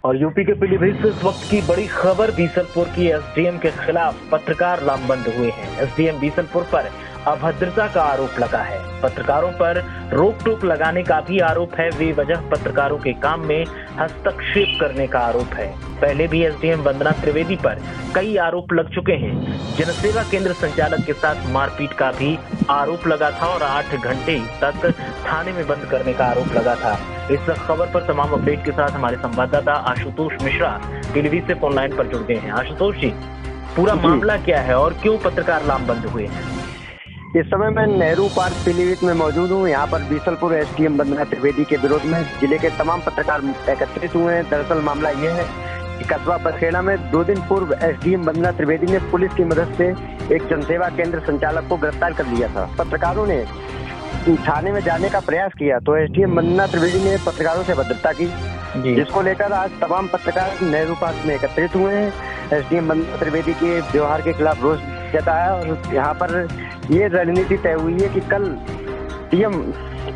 और यूपी के पीलीभीत से इस वक्त की बड़ी खबर, बीसलपुर की एसडीएम के खिलाफ पत्रकार लामबंद हुए हैं। एसडीएम बीसलपुर पर अभद्रता का आरोप लगा है। पत्रकारों पर रोक टोक लगाने का भी आरोप है। बेवजह पत्रकारों के काम में हस्तक्षेप करने का आरोप है। पहले भी एसडीएम वंदना त्रिवेदी पर कई आरोप लग चुके हैं। जनसेवा केंद्र संचालक के साथ मारपीट का भी आरोप लगा था और 8 घंटे तक थाने में बंद करने का आरोप लगा था। इस खबर पर तमाम अपडेट के साथ हमारे संवाददाता आशुतोष मिश्रा पीलीभीत से फोन लाइन पर जुड़ गए हैं। आशुतोष जी, पूरा मामला क्या है और क्यों पत्रकार लामबंद हुए हैं? इस समय मैं नेहरू पार्क पीलीभीत में मौजूद हूँ। यहाँ पर बीसलपुर एसडीएम वंदना त्रिवेदी के विरोध में जिले के तमाम पत्रकार एकत्रित हुए हैं। दरअसल मामला यह है कि कस्बा बरखेड़ा में 2 दिन पूर्व एसडीएम वंदना त्रिवेदी ने पुलिस की मदद से एक जनसेवा केंद्र संचालक को गिरफ्तार कर लिया था। पत्रकारों ने थाने में जाने का प्रयास किया तो एसडीएम वंदना त्रिवेदी ने पत्रकारों से अभद्रता की, जिसको लेकर आज तमाम पत्रकार नेहरू पार्क में एकत्रित हुए हैं। एसडीएम वंदना त्रिवेदी के व्यवहार के खिलाफ रोष जताया और यहाँ पर ये रणनीति तय हुई है कि कल डीएम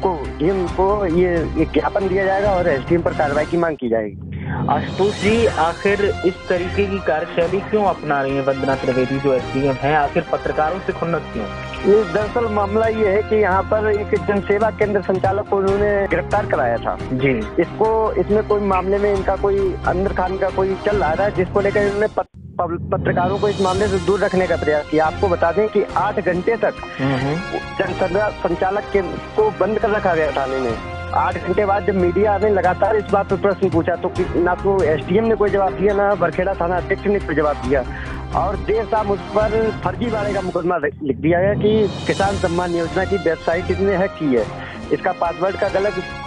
को ये ज्ञापन दिया जाएगा और एसडीएम पर कार्रवाई की मांग की जाएगी। आशुतोष जी, आखिर इस तरीके की कार्यशैली क्यों अपना रही है वंदना त्रिवेदी जो एसडीएम है? आखिर पत्रकारों से खुन्नस क्यों? ये दरअसल मामला ये है कि यहाँ पर एक जनसेवा केंद्र संचालक को उन्होंने गिरफ्तार कराया था जी। इसमें कोई मामले में इनका कोई अंदर खाने का कोई चल रहा था, जिसको लेकर इन्होंने पत्रकारों को इस मामले से दूर रखने का प्रयास किया। आपको बता दें कि 8 घंटे तक जनसेवा संचालक को बंद कर रखा गया थाने में। 8 घंटे बाद जब मीडिया ने लगातार इस बात पर प्रश्न पूछा तो ना तो एसडीएम ने कोई जवाब दिया, ना बरखेड़ा थाना अध्यक्ष ने कोई जवाब दिया और देर शाम उस पर फर्जीवाड़े का मुकदमा लिख दिया गया कि किसान सम्मान योजना की वेबसाइट इसने हैक की है, इसका पासवर्ड का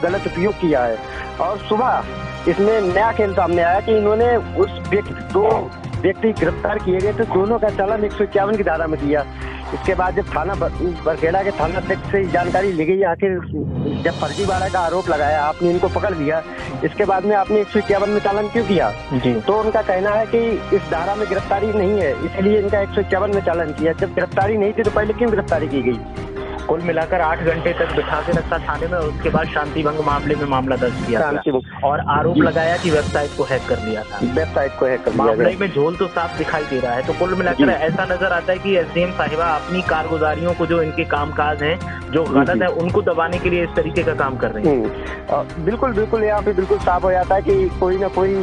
गलत उपयोग किया है। और सुबह इसमें नया खेल सामने आया कि इन्होंने उस दो व्यक्ति गिरफ्तार किए गए तो दोनों का चालान 151 की धारा में दिया। इसके बाद जब थाना बरखेड़ा के थाना अध्यक्ष से जानकारी ली गई, आखिर जब फर्जीवाड़ा का आरोप लगाया, आपने इनको पकड़ लिया, इसके बाद में आपने 151 में चालान क्यों किया? तो उनका कहना है कि इस धारा में गिरफ्तारी नहीं है, इसलिए इनका 151 में चालान किया। जब गिरफ्तारी नहीं थी तो पहले क्यों गिरफ्तारी की गई? कुल मिलाकर 8 घंटे तक बिठा के रखा थाने में और उसके बाद शांति भंग मामले में मामला दर्ज किया और आरोप लगाया कि वेबसाइट को हैक कर लिया था। मामले में झोल तो साफ दिखाई दे रहा है। तो कुल मिलाकर ऐसा नजर आता है कि एसडीएम साहिबा अपनी कारगुजारियों को, जो इनके कामकाज हैं जो गलत है, उनको दबाने के लिए इस तरीके का काम कर रहे हैं। बिल्कुल यहाँ पे बिल्कुल साफ हो जाता है कि कोई ना कोई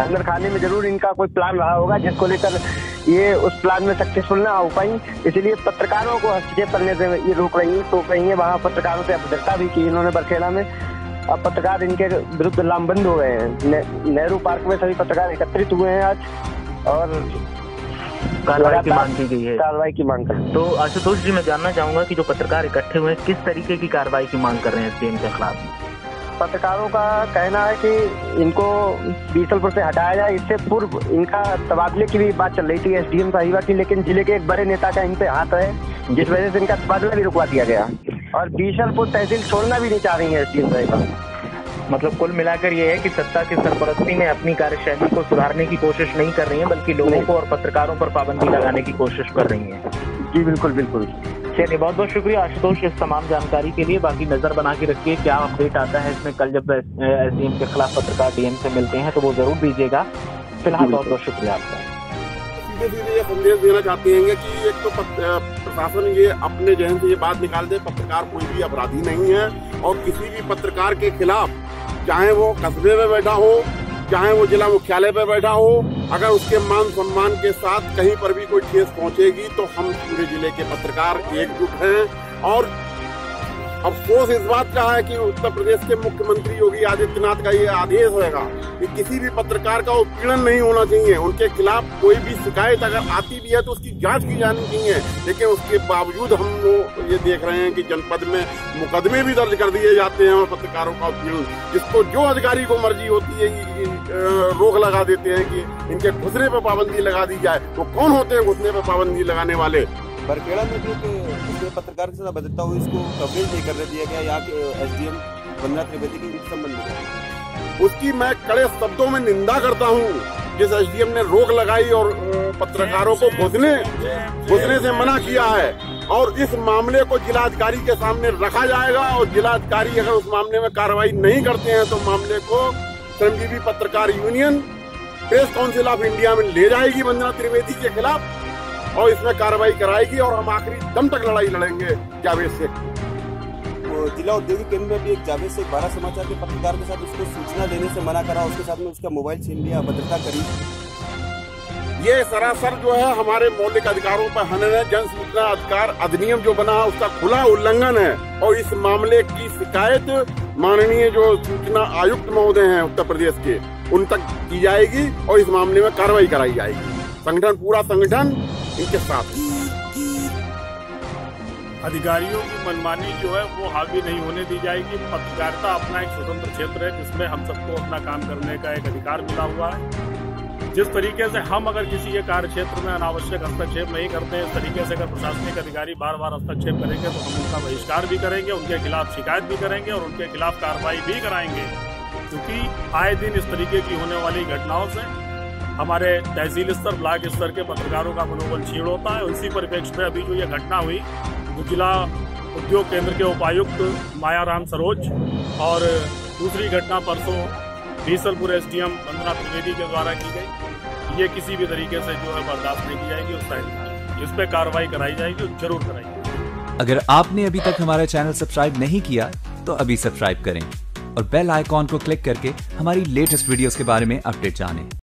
अंदर खाने में जरूर इनका कोई प्लान रहा होगा, जिसको लेकर ये उस प्लान में सक्सेसफुल ना हो पाई, इसलिए पत्रकारों को हस्तक्षेप करने से ये रोक रही है। तो कहीं वहाँ पत्रकारों से अभद्रता भी की इन्होंने बरखेड़ा में। अब पत्रकार इनके विरुद्ध लामबंद हो गए हैं। नेहरू पार्क में सभी पत्रकार एकत्रित हुए हैं आज और कार्रवाई की मांग की गई है। कार्रवाई की मांग कर। तो आशुतोष जी, मैं जानना चाहूंगा कि जो पत्रकार इकट्ठे हुए हैं किस तरीके की कार्रवाई की मांग कर रहे हैं एसडीएम के खिलाफ? पत्रकारों का कहना है कि इनको बीसलपुर से हटाया जाए। इससे पूर्व इनका तबादले की भी बात चल रही थी एसडीएम साहिबा की, लेकिन जिले के एक बड़े नेता का इन पे हाथ है, जिस वजह से इनका तबादला भी रुकवा दिया गया और बीसलपुर तहसील छोड़ना भी नहीं चाह रही है एसडीएम साहिबा। मतलब कुल मिलाकर ये है कि सत्ता की सरपरस्ती में अपनी कार्यशैली को सुधारने की कोशिश नहीं कर रही है, बल्कि लोगों को और पत्रकारों पर पाबंदी लगाने की कोशिश कर रही है। जी बिल्कुल। चलिए, बहुत बहुत शुक्रिया आशुतोष इस तमाम जानकारी के लिए। बाकी नजर बना के रखिए क्या अपडेट आता है इसमें। कल जब एसडीएम के खिलाफ पत्रकार डीएम से मिलते हैं तो वो जरूर दीजिएगा। फिलहाल बहुत बहुत शुक्रिया आपका। सीधे ये संदेश देना चाहते हैं कि एक तो प्रशासन ये अपने जहन से ये बात निकाल दे, पत्रकार कोई भी अपराधी नहीं है और किसी भी पत्रकार के खिलाफ, चाहे वो कस्बे में बैठा हो, चाहे वो जिला मुख्यालय पर बैठा हो, अगर उसके मान सम्मान के साथ कहीं पर भी कोई ठेस पहुंचेगी तो हम पूरे जिले के पत्रकार एकजुट हैं। और अफसोस इस बात का है कि उत्तर प्रदेश के मुख्यमंत्री योगी आदित्यनाथ का ये आदेश रहेगा कि किसी भी पत्रकार का उत्पीड़न नहीं होना चाहिए। उनके खिलाफ कोई भी शिकायत अगर आती भी है तो उसकी जांच की जानी चाहिए, लेकिन उसके बावजूद हम लोग ये देख रहे हैं कि जनपद में मुकदमे भी दर्ज कर दिए जाते हैं और पत्रकारों का उत्पीड़न, जिसको जो अधिकारी को मर्जी होती है रोक लगा देते हैं कि इनके घुसने पर पाबंदी लगा दी जाए। तो कौन होते हैं घुसने पर पाबंदी लगाने वाले? बरखेड़ा में जो पत्रकार के साथ अभद्रता हुई, इसको कवरेज नहीं करने दिया गया यहाँ के एसडीएम वंदना त्रिवेदी के संबंध में। उसकी मैं कड़े शब्दों में निंदा करता हूँ। जिस एसडीएम ने रोक लगाई और पत्रकारों को घुसने से मना किया है, और इस मामले को जिलाधिकारी के सामने रखा जाएगा और जिलाधिकारी अगर उस मामले में कार्रवाई नहीं करते हैं तो मामले को श्रमजीवी पत्रकार union press council of India में ले जाएगी वंदना त्रिवेदी के खिलाफ और इसमें कार्रवाई कराएगी और हम आखिरी दम तक लड़ाई लड़ेंगे जावेद शेख। जिला औद्योगिक केंद्र में भी एक जावेद शेख भारत समाचार के पत्रकार के साथ उसको सूचना देने से मना करा, उसके साथ में उसका मोबाइल छीन लिया, अभद्रता करी। ये सरासर जो है हमारे मौलिक अधिकारों पर हनन है। जन सूचना अधिकार अधिनियम जो बना है उसका खुला उल्लंघन है और इस मामले की शिकायत माननीय जो सूचना आयुक्त महोदय हैं उत्तर प्रदेश के उन तक की जाएगी और इस मामले में कार्रवाई कराई जाएगी। संगठन पूरा संगठन इनके साथ। अधिकारियों की मनमानी जो है वो हावी नहीं होने दी जाएगी। पत्रकारिता अपना एक स्वतंत्र क्षेत्र है जिसमें हम सबको अपना काम करने का एक अधिकार मिला हुआ है। जिस तरीके से हम अगर किसी के कार्य क्षेत्र में अनावश्यक हस्तक्षेप नहीं करते, इस तरीके से अगर प्रशासनिक अधिकारी बार बार हस्तक्षेप करेंगे तो हम उनका बहिष्कार भी करेंगे, उनके खिलाफ शिकायत भी करेंगे और उनके खिलाफ कार्रवाई भी कराएंगे। क्योंकि आए दिन इस तरीके की होने वाली घटनाओं से हमारे तहसील स्तर, ब्लॉक स्तर के पत्रकारों का मनोबल क्षीण होता है। इसी परिप्रेक्ष्य में अभी जो ये घटना हुई, जो जिला उद्योग केंद्र के उपायुक्त मायाराम सरोज और दूसरी घटना परसों बीसलपुर एसडीएम वंदना त्रिवेदी के द्वारा की गई, ये किसी भी तरीके से जो है बर्दाश्त नहीं की जाएगी। इस पर कार्रवाई कराई जाएगी, जरूर कराई जाएगी। अगर आपने अभी तक हमारा चैनल सब्सक्राइब नहीं किया तो अभी सब्सक्राइब करें और बेल आइकॉन को क्लिक करके हमारी लेटेस्ट वीडियोस के बारे में अपडेट जानें।